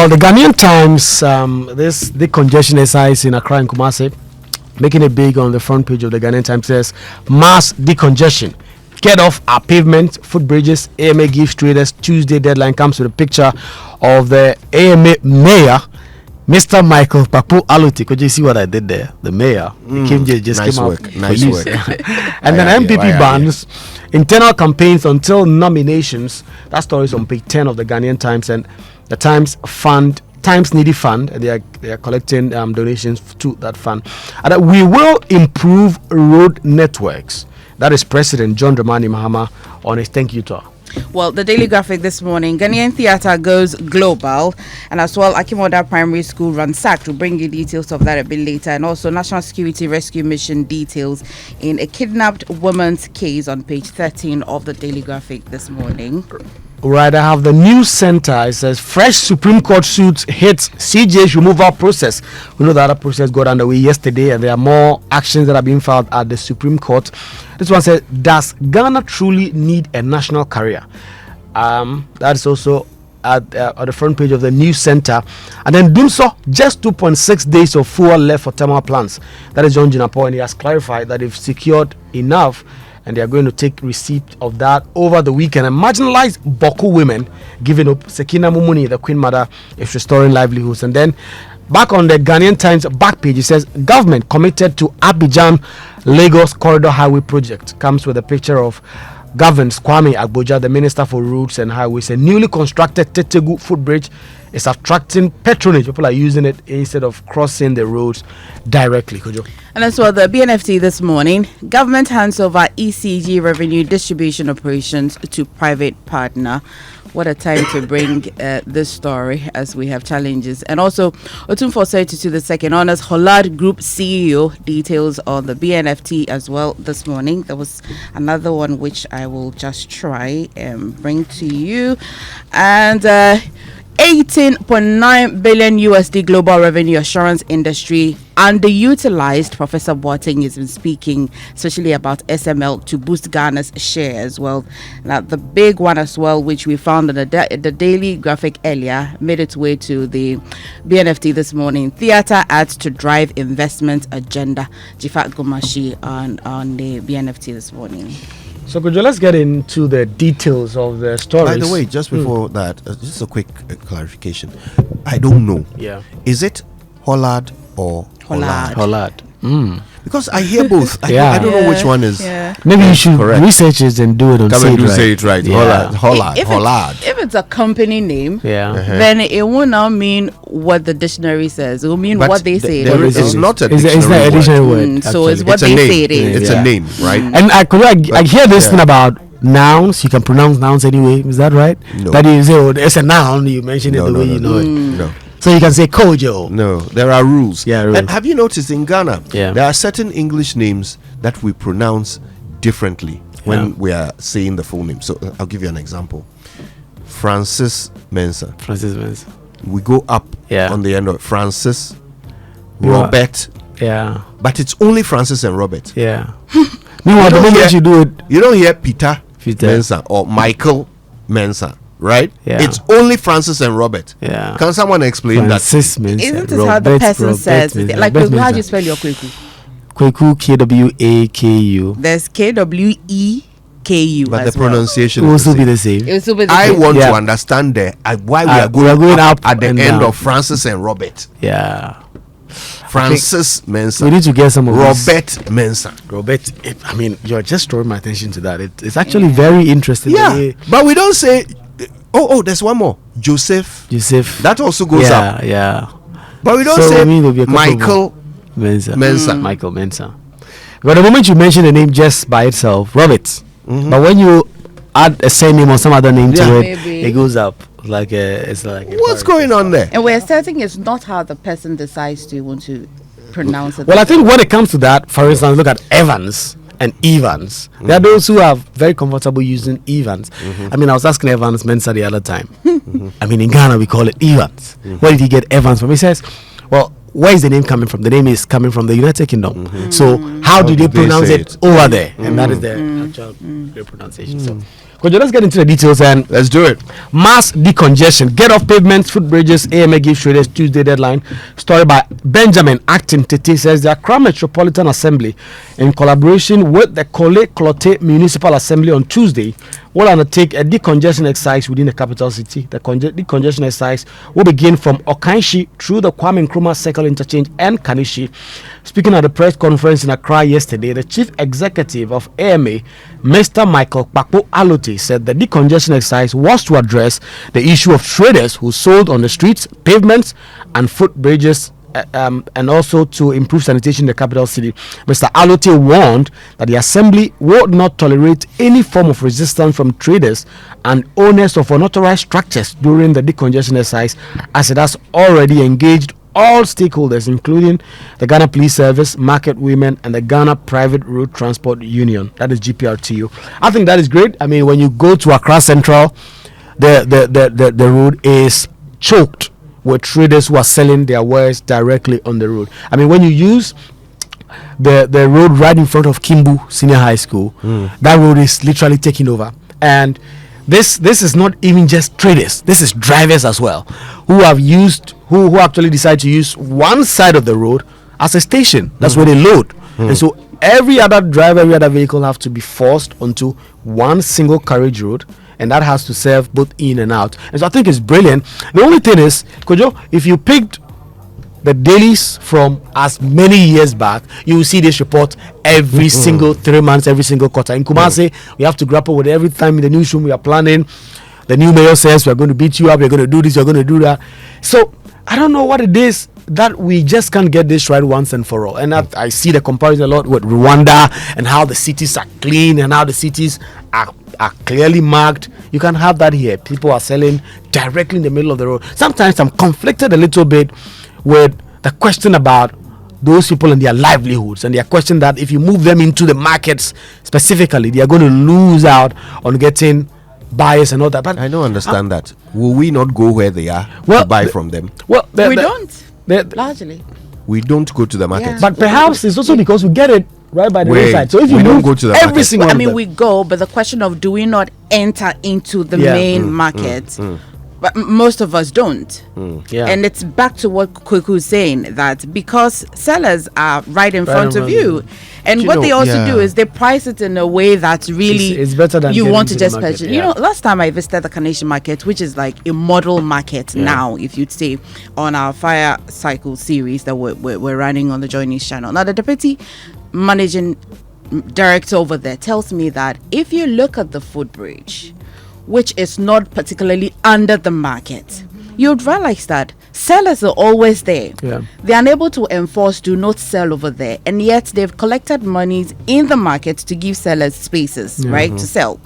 Well, the Ghanaian Times, this decongestion exercise in Accra and Kumasi, making it big on the front page of the Ghanaian Times, says mass decongestion. Get off our pavement, footbridges. AMA gives traders Tuesday deadline. Comes with a picture of the AMA mayor, Mr. Michael Papu Aluti. Could you see what I did there? The mayor. He came just nice came work. out. Nice work. And then MPP bans internal campaigns until nominations. That story is on page 10 of the Ghanaian Times, and the Times Needy Fund. They are collecting donations to that fund. And that we will improve road networks. That is President John Dramani Mahama on his thank you tour. Well, the Daily Graphic this morning, Ghanaian theatre goes global, and as well, Akimoda Primary School ransacked. We'll bring you details of that a bit later, and also National Security Rescue Mission details in a kidnapped woman's case on page 13 of the Daily Graphic this morning. Right, I have the news center. It says fresh Supreme Court suits hits CJ's removal process. We know that other process got underway yesterday, and there are more actions that are being filed at the Supreme Court. This one says, does Ghana truly need a national carrier? That is also at the front page of the news center. And then Dumso, just 2.6 days of fuel left for thermal plants. That is John Jinapo, and he has clarified that they've secured enough, and they are going to take receipt of that over the weekend. And marginalized Boku women giving up. Sekina Mumuni, the Queen Mother, is restoring livelihoods. And then back on the Ghanaian Times back page, it says government committed to Abidjan Lagos Corridor Highway project. Comes with a picture of Governor Kwame Agboja, the Minister for Roads and Highways. A newly constructed Tetegu footbridge is attracting patronage. People are using it instead of crossing the roads directly. Kojo. And as well, the BNFT this morning, government hands over ECG revenue distribution operations to private partner. What a time to bring this story as we have challenges. And also, Otumfo 32 the second honors Hollard Group CEO. Details on the BNFT as well this morning. There was another one which I will just try and bring to you. And 18.9 billion USD global revenue assurance industry underutilized. Professor Boateng has been speaking especially about SML to boost Ghana's share as well. Now the big one as well, which we found in the Daily Graphic earlier, made its way to the BNFT this morning. Theatre adds to drive investment agenda. Jifat Gomashi on the BNFT this morning. So, Kojo, let's get into the details of the stories. By the way, just before that, just a quick clarification. I don't know. Yeah. Is it Hollard or Hollard? Hollard. Because I hear both. I don't know which one is. Yeah. Maybe you should research it and do it on say it right. Yeah. Hollard. If it's a company name, then it will not mean what the dictionary says. It will mean what they say. It's not a dictionary it's not a dictionary word. So it's what they say it is. It's a name, right? And I hear this thing about nouns. You can pronounce nouns anyway. Is that right? No. That you say, it's a noun. You mention it the way you know it. No. So you can say Kojo. No, there are rules. Yeah, rules. And have you noticed in Ghana, there are certain English names that we pronounce differently when we are saying the full name. So I'll give you an example. Francis Mensah. We go up on the end of Francis, Robert. Yeah. But it's only Francis and Robert. Yeah. Meanwhile, the moment you do it, you don't hear Peter Mensah or Michael Mensah. Right? Yeah. It's only Francis and Robert. Yeah. Can someone explain Francis that? Isn't it how the person says it? Like, how do you spell your Kweku? Kweku, Kwaku. There's Kweku. But the pronunciation will also be the same. I want to understand why we are going up at the end down. of Francis and Robert. Yeah. Francis Mensah. We need to get some of Robert Mensah. Robert, I mean, you're just drawing my attention to that. It's actually very interesting. Yeah, but we don't say. There's one more. Joseph. That also goes up. Yeah. But we don't say Michael Mensah. Michael Mensah. But the moment you mention the name just by itself, Robert. But when you add a surname or some other name to it, it goes up. It's like what's going on there? And we're asserting it's not how the person decides to want to pronounce it. Well, I think when it comes to that, for instance, look at Evans and Evans. There are those who are very comfortable using Evans. I mean, I was asking Evans Mensah the other time. I mean, in Ghana we call it Evans. Where did he get Evans from? He says, well, where is the name coming from? The name is coming from the United Kingdom. So how do they pronounce it over there? And that is the actual pronunciation. So let's get into the details and let's do it. Mass decongestion. Get off pavements, footbridges. AMA gives traders Tuesday deadline. Story by Benjamin Acton Tete says the Accra Metropolitan Assembly, in collaboration with the Kole Klote Municipal Assembly on Tuesday, will undertake a decongestion exercise within the capital city. The decongestion exercise will begin from Okanshi through the Kwame Nkrumah Circle Interchange and Kanishi. Speaking at the press conference in Accra yesterday, the chief executive of AMA, Mr. Michael Kpakpo Alote, said the decongestion exercise was to address the issue of traders who sold on the streets, pavements, and footbridges, and also to improve sanitation in the capital city. Mr. Alote warned that the assembly would not tolerate any form of resistance from traders and owners of unauthorized structures during the decongestion exercise, as it has already engaged all stakeholders, including the Ghana Police Service, market women, and the Ghana Private Road Transport Union, that is GPRTU. I think that is great. I mean, when you go to Accra Central, the road is choked with traders who are selling their wares directly on the road. I mean, when you use the road right in front of Kimbu Senior High School, that road is literally taking over. And this is not even just traders, this is drivers as well, who actually decide to use one side of the road as a station. That's where they load. And so every other driver, every other vehicle have to be forced onto one single carriage road, and that has to serve both in and out. And so I think it's brilliant. The only thing is, Kojo, if you picked the dailies from as many years back, you will see this report every single 3 months, every single quarter. In Kumasi, we have to grapple with every time in the newsroom we are planning. The new mayor says we're going to beat you up, we're going to do this, we're going to do that. So I don't know what it is that we just can't get this right once and for all. And I see the comparison a lot with Rwanda and how the cities are clean and how the cities are clearly marked. You can have that here. People are selling directly in the middle of the road. Sometimes I'm conflicted a little bit with the question about those people and their livelihoods, and their question that if you move them into the markets specifically, they are going to lose out on getting buyers and all that. But I don't understand that. Will we not go where they are to buy from them? Well, we don't. Largely, we don't go to the market. Yeah. But perhaps it's also because we get it right by the roadside. So if you don't go to the every market. single, I mean, we go, but the question of do we not enter into the main market? But most of us don't. And it's back to what Kweku is saying, that because sellers are right in front of you, and what they also do is they price it in a way that really it's better than you want to just market, purchase. You know, last time I visited the Carnation market, which is like a model market now, if you'd say, on our fire cycle series that we're running on the Joy News channel. Now, the deputy managing director over there tells me that if you look at the footbridge, which is not particularly under the market, you'd realize that sellers are always there. They're unable to enforce do not sell over there, and yet they've collected monies in the market to give sellers spaces, right, to sell.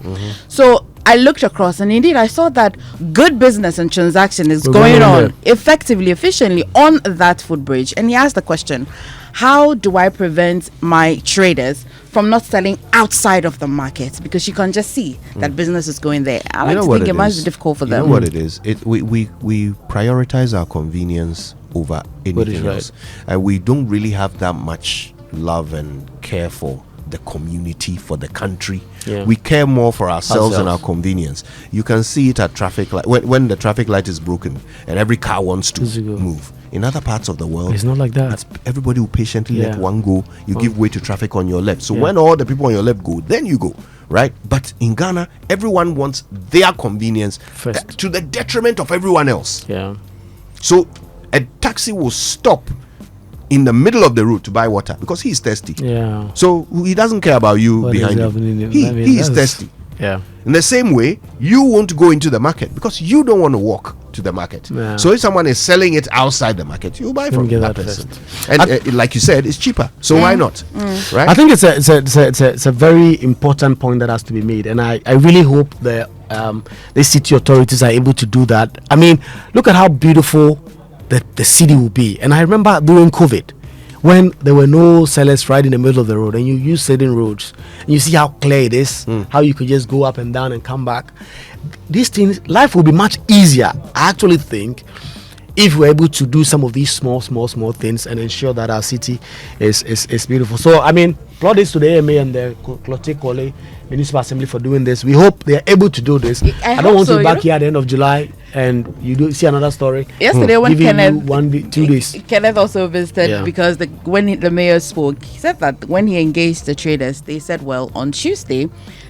So I looked across, and indeed I saw that good business and transaction is going on effectively, efficiently on that footbridge. And he asked the question, how do I prevent my traders from not selling outside of the market? Because you can just see that business is going there. I like to think it might be difficult for them. You know what it is? We prioritize our convenience over anything else. And we don't really have that much love and care for the community, for the country. We care more for ourselves and our convenience. You can see it at traffic light. When the traffic light is broken and every car wants to move. In other parts of the world, it's not like that. Everybody will patiently let one go. You give way to traffic on your left. So when all the people on your left go, then you go, right? But in Ghana, everyone wants their convenience first, to the detriment of everyone else. So a taxi will stop in the middle of the road to buy water because he's thirsty. So he doesn't care about you behind him. He is thirsty. In the same way, you won't go into the market because you don't want to walk to the market. So if someone is selling it outside the market, you buy from that person. And like you said, it's cheaper. So why not? Right? I think it's a very important point that has to be made, and I really hope the city authorities are able to do that. I mean, look at how beautiful the city will be. And I remember during COVID, when there were no sellers right in the middle of the road, and you use certain roads, and you see how clear it is, how you could just go up and down and come back. These things, life will be much easier, I actually think, if we're able to do some of these small things and ensure that our city is beautiful. So I mean, plaudits to the AMA and the Clote Kole Municipal Assembly for doing this. We hope they are able to do this. I don't want to be back here at the end of July and you do see another story. Yesterday when Kenneth 2 days. Kenneth also visited because when the mayor spoke, he said that when he engaged the traders, they said, well, on Tuesday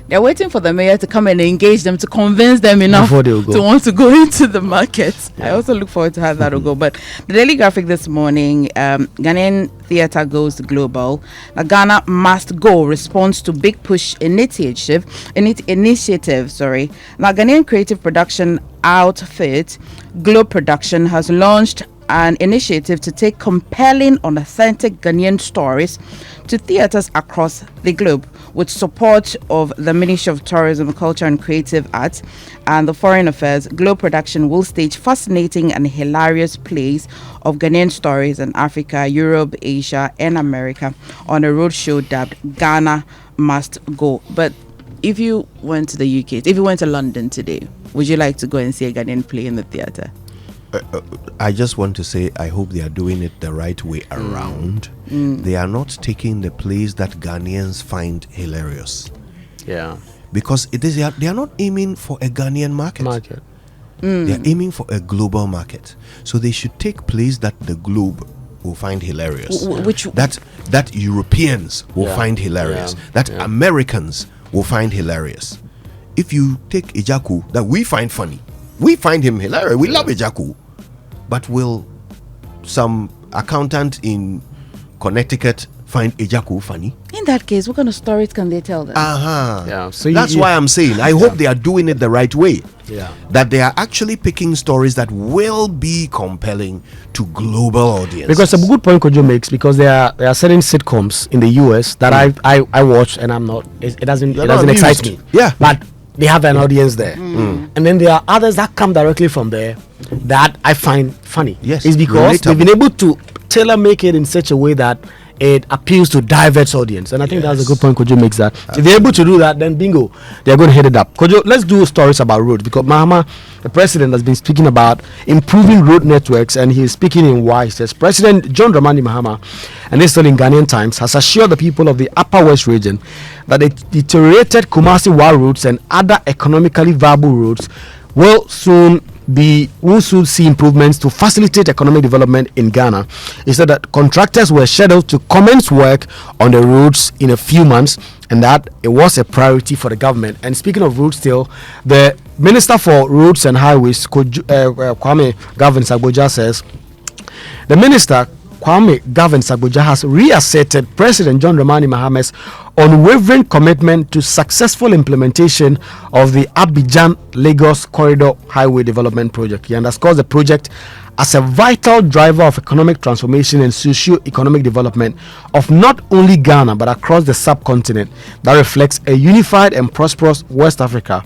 they're waiting for the mayor to come and engage them to convince them enough to want to go into the market. I also look forward to how that will go. But the Daily Graphic this morning, Ghanaian theatre goes global. Ghana must go response to big push initiative. Now, Ghanaian creative production outfit Globe Production has launched an initiative to take compelling, authentic Ghanaian stories to theatres across the globe with support of the Ministry of Tourism, Culture and Creative Arts and the Foreign Affairs. Globe Production will stage fascinating and hilarious plays of Ghanaian stories in Africa, Europe, Asia and America on a roadshow dubbed Ghana Must Go. But if you went to the UK, if you went to London today, would you like to go and see a Ghanaian play in the theatre? I just want to say I hope they are doing it the right way around. They are not taking the plays that Ghanaians find hilarious. Yeah. Because they are not aiming for a Ghanaian market. They are aiming for a global market. So they should take plays that the globe will find hilarious. That Europeans will find hilarious. That Americans will find hilarious. If you take Ejaku that we find funny, we find him hilarious. We love Ejaku. But will some accountant in Connecticut find Ejaku funny? In that case, what kind of stories can they tell them? Yeah. So that's why I'm saying I hope they are doing it the right way. Yeah. That they are actually picking stories that will be compelling to global audiences. Because a good point Kojo makes, because there are certain sitcoms in the US that I watch and I'm not. It doesn't excite me. Yeah. But they have an audience there. And then there are others that come directly from there that I find funny. Yes. It's because they've been able to tailor make it in such a way that it appeals to diverse audience. And I think that's a good point Kojo makes that. If they're able to do that, then bingo, they're going to hit it up. Kojo, let's do stories about roads, because Mahama, the president, has been speaking about improving road networks, and he is speaking in why. He says President John Dramani Mahama, and this still in Ghanaian Times, has assured the people of the Upper West region that the deteriorated Kumasi-Wa roads and other economically viable roads will soon see improvements to facilitate economic development in Ghana. He said that contractors were scheduled to commence work on the roads in a few months and that it was a priority for the government. And speaking of roads still, the Minister for Roads and Highways, Kwame Gavin-Sagboja, says the Minister Kwame Gavin-Sagboja has reasserted President John Dramani Mahama's unwavering commitment to successful implementation of the Abidjan-Lagos Corridor Highway Development Project. He underscores the project as a vital driver of economic transformation and socio-economic development of not only Ghana but across the subcontinent that reflects a unified and prosperous West Africa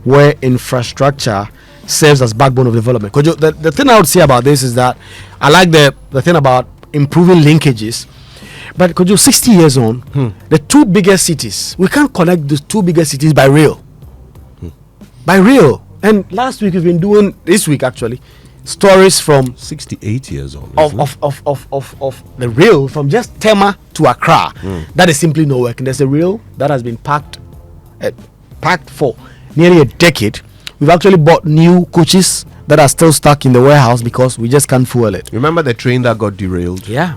where infrastructure serves as backbone of development. The thing I would say about this is that I like the thing about improving linkages, but 60 years on, the two biggest cities, we can't connect the two biggest cities by rail. And last week we've been doing, this week actually, stories from 68 years on of the rail from just Tema to Accra. That is simply no work. And there's a rail that has been packed for nearly a decade. We've actually bought new coaches that are still stuck in the warehouse because we just can't fuel it. Remember the train that got derailed? Yeah.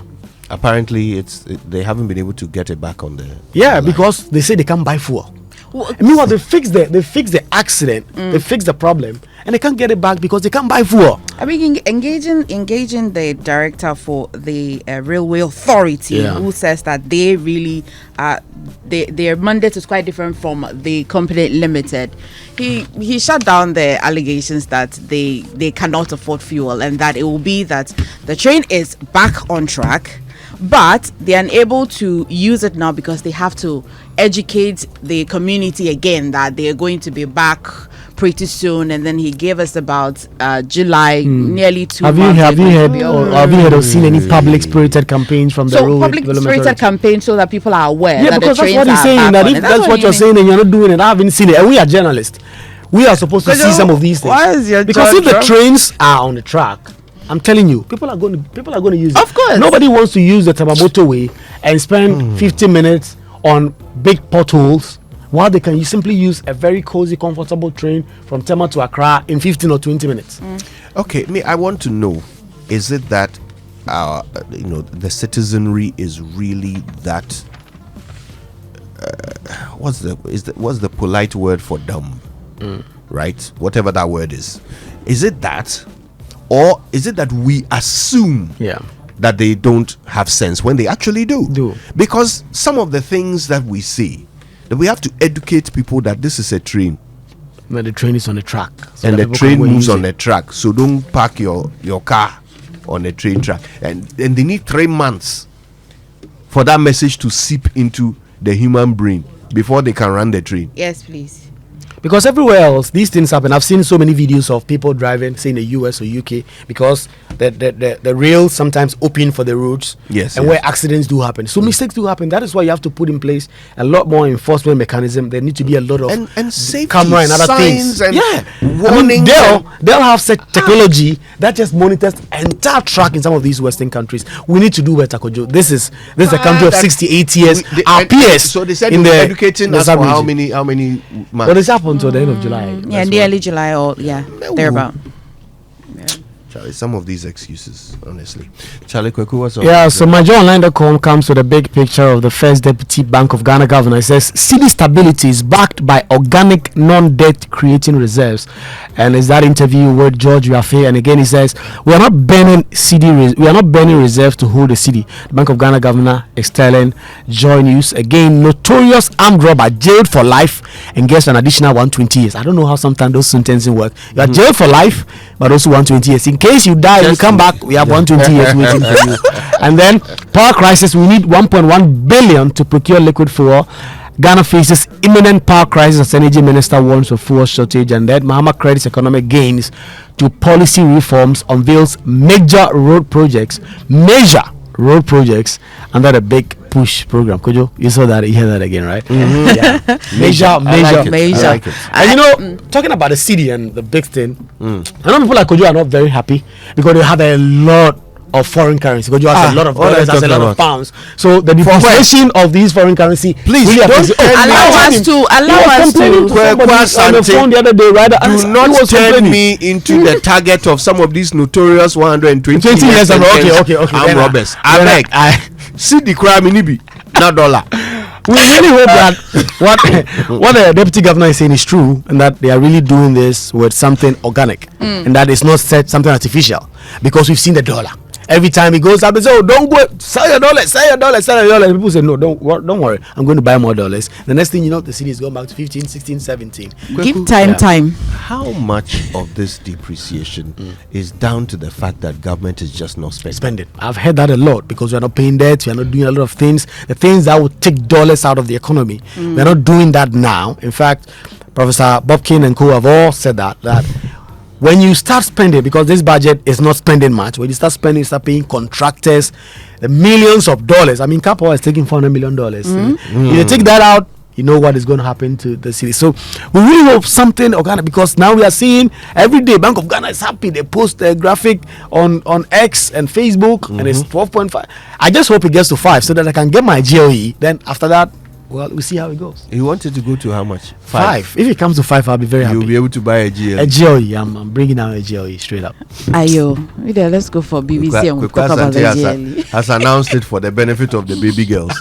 Apparently, they haven't been able to get it back on the line. Because they say they can't buy fuel. Meanwhile, they fix the accident, they fix the problem, and they can't get it back because they can't buy fuel. I mean, engaging the director for the Railway Authority, who says that they really their mandate is quite different from the company limited. He shut down the allegations that they cannot afford fuel, and that it will be that the train is back on track, but they are unable to use it now because they have to educate the community again that they are going to be back pretty soon. And then he gave us about July, nearly 2 months. Have you heard or seen any public spirited campaigns from the road public spirited campaigns so that people are aware? Yeah, that because the that's what he's saying. That if that's what you're saying and you're not doing it, I haven't seen it. And we are journalists. We are supposed to see some of these things. Why is your because if the trains are on the track, I'm telling you, people are going to use it. Of course. Nobody wants to use the Tamamoto way and spend 50 minutes on big potholes, while they can simply use a very cozy, comfortable train from Tema to Accra in 15 or 20 minutes. Okay, I want to know, is it that the citizenry is really that what's the polite word for dumb? Right? Whatever that word is. Is it that, or is it that we assume that they don't have sense when they actually do? Because some of the things that we see, that we have to educate people that this is a train. But the train is on the track. And the train moves on the track. So don't park your car on the train track. And they need 3 months for that message to seep into the human brain before they can run the train. Yes, please. Because everywhere else these things happen. I've seen so many videos of people driving, say in the US or UK, because the rails sometimes open for the roads, and where accidents do happen. So mistakes do happen. That is why you have to put in place a lot more enforcement mechanism. There need to be a lot of and safety, camera and other things. And warning. They'll have such technology that just monitors entire track in some of these Western countries. We need to do better, Kojo. This is a country of 68 years. Our peers. So they said educating us for how many months? Well, this happened until the end of July. Yeah, nearly July or thereabout. Charlie, some of these excuses, honestly. Charlie Kweku, what's up? Yeah, so MyJoyOnline.com comes with a big picture of the first Deputy Bank of Ghana governor. It says city stability is backed by organic non-debt creating reserves. And it's that interview with George Rafe, and again he says we are not burning reserves to hold the city. The Bank of Ghana governor is telling Joy News. Again, notorious armed robber jailed for life and gets an additional 120 years. I don't know how sometimes those sentencing work. You are jailed for life, but also 120 years. In case you die, you come back, we have 120 years waiting for you. And then power crisis, we need 1.1 billion to procure liquid fuel. Ghana faces imminent power crisis as energy minister warns of fuel shortage. And then Mahama credits economic gains to policy reforms, unveils major road projects under the big push program. Kojo, you saw that, you hear that again, right? Yeah. Major. I like it. And talking about the city and the big thing, I know people like Kojo are not very happy because they have a lot of foreign currency. Kojo has a lot of dollars, has a lot of pounds. So the depreciation of these foreign currency, please really allow us to. On the phone the other day, right? Do not turn me into the target of some of these notorious 120 years okay. armed robbers. I beg. See the crime in Ibi, not dollar. We really hope that what the deputy governor is saying is true, and that they are really doing this with something organic, and that it's not something artificial, because we've seen the dollar. Every time he goes up, they say, "Oh, don't go, sell your dollars." People say, "No, don't worry, I'm going to buy more dollars." The next thing you know, the city is going back to 15, 16, 17. Give time. How much of this depreciation is down to the fact that government is just not spending? I've heard that a lot, because we are not paying debt, we are not doing a lot of things. The things that would take dollars out of the economy, we are not doing that now. In fact, Professor Bobkin and co have all said that when you start spending, because this budget is not spending much, when you start spending, you start paying contractors the millions of dollars. I mean, Kapoor is taking $400 million. If you take that out, you know what is going to happen to the city. So we really hope something organic, because now we are seeing every day Bank of Ghana is happy. They post a graphic on X and Facebook, and it's 12.5. I just hope it gets to 5 so that I can get my GOE. Then after that, well, we'll see how it goes. You wanted to go to how much? 5. If it comes to 5, I'll be very happy. You'll be able to buy a GOE. A GOE. I'm bringing out a GOE straight up. Ayo, let's go for BBC and we'll talk about the GOE. Has announced it for the benefit of the baby girls.